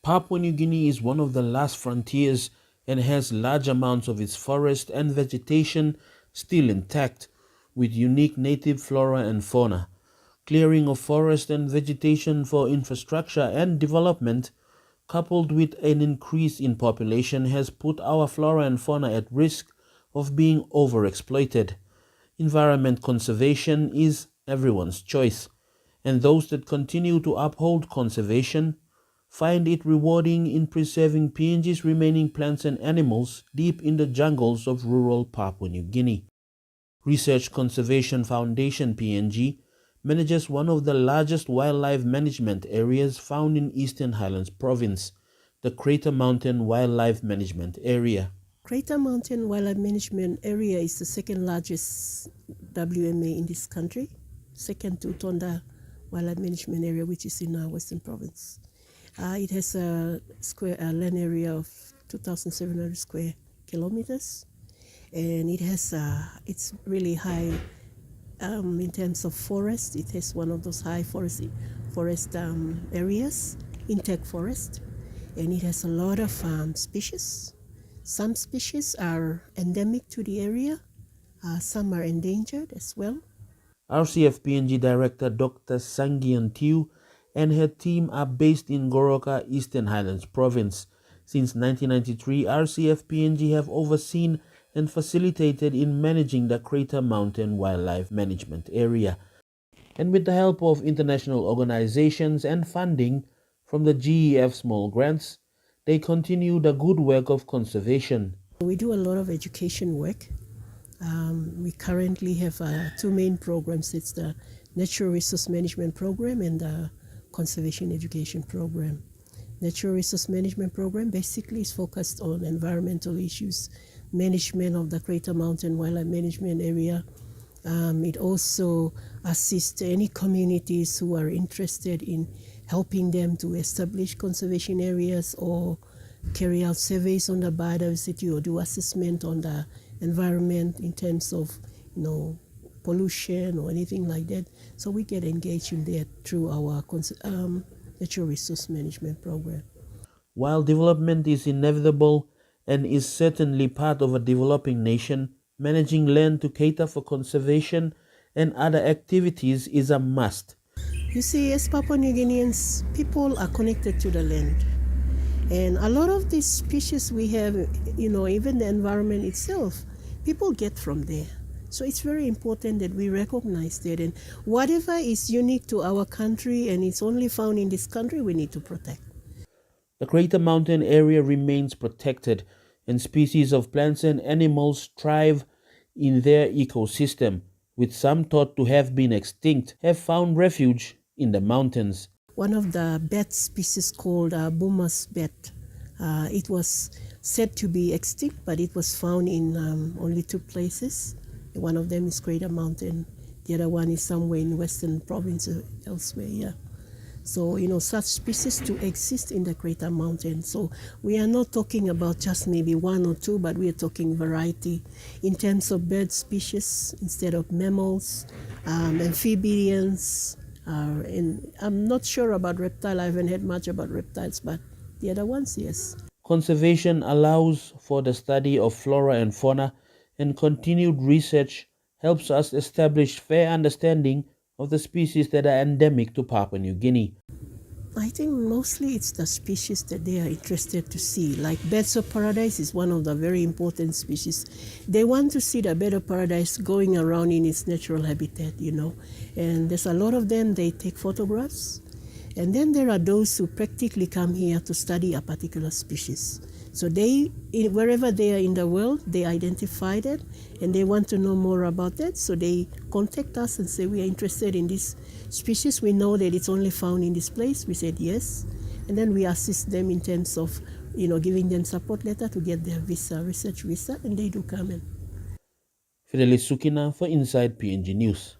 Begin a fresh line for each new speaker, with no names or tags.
Papua New Guinea is one of the last frontiers and has large amounts of its forest and vegetation still intact, with unique native flora and fauna. Clearing of forest and vegetation for infrastructure and development, coupled with an increase in population, has put our flora and fauna at risk of being overexploited. Environment conservation is everyone's choice, and those that continue to uphold conservation find it rewarding in preserving PNG's remaining plants and animals deep in the jungles of rural Papua New Guinea. Research Conservation Foundation PNG manages one of the largest wildlife management areas found in Eastern Highlands Province, the Crater Mountain Wildlife Management Area.
Crater Mountain Wildlife Management Area is the second largest WMA in this country, second to Tonda Wildlife Management Area, which is in Western Province. It has a land area of 2,700 square kilometers, and it's really high in terms of forest. It has one of those high forest areas, intact forest, and it has a lot of species. Some species are endemic to the area, some are endangered as well.
RCF-PNG Director Dr. Sangyeon Tiu and her team are based in Goroka, Eastern Highlands Province. Since 1993, RCF-PNG have overseen and facilitated in managing the Crater Mountain Wildlife Management Area. And with the help of international organizations and funding from the GEF small grants, they continue the good work of conservation.
We do a lot of education work. We currently have two main programs. It's the Natural Resource Management Program and the Conservation Education Program. Natural Resource Management Program basically is focused on environmental issues, management of the Crater Mountain Wildlife Management Area. It also assists any communities who are interested in helping them to establish conservation areas or carry out surveys on the biodiversity or do assessment on the environment in terms of pollution or anything like that. So we get engaged in that through our natural resource management program.
While development is inevitable and is certainly part of a developing nation, managing land to cater for conservation and other activities is a must.
You see, as Papua New Guineans, people are connected to the land. And a lot of these species we have, even the environment itself, people get from there. So it's very important that we recognize that. And whatever is unique to our country and it's only found in this country, we need to protect.
The Crater Mountain area remains protected, and species of plants and animals thrive in their ecosystem, with some thought to have been extinct, have found refuge in the mountains.
One of the bat species called Buma's bat, it was said to be extinct, but it was found in only two places. One of them is Crater Mountain. The other one is somewhere in Western Province or elsewhere, yeah. So, such species to exist in the Crater Mountain. So we are not talking about just maybe one or two, but we are talking variety in terms of bird species instead of mammals, amphibians, and I'm not sure about reptile. I haven't heard much about reptiles, but the other ones, yes.
Conservation allows for the study of flora and fauna, and continued research helps us establish fair understanding of the species that are endemic to Papua New Guinea.
I think mostly it's the species that they are interested to see. Like birds of paradise is one of the very important species. They want to see the bird of paradise going around in its natural habitat, And there's a lot of them, they take photographs. And then there are those who practically come here to study a particular species. So wherever they are in the world, they identify that and they want to know more about that. So they contact us and say, we are interested in this species. We know that it's only found in this place. We said yes. And then we assist them in terms of, giving them support letter to get their research visa, and they do come in.
Fidelis Sukina for Inside PNG News.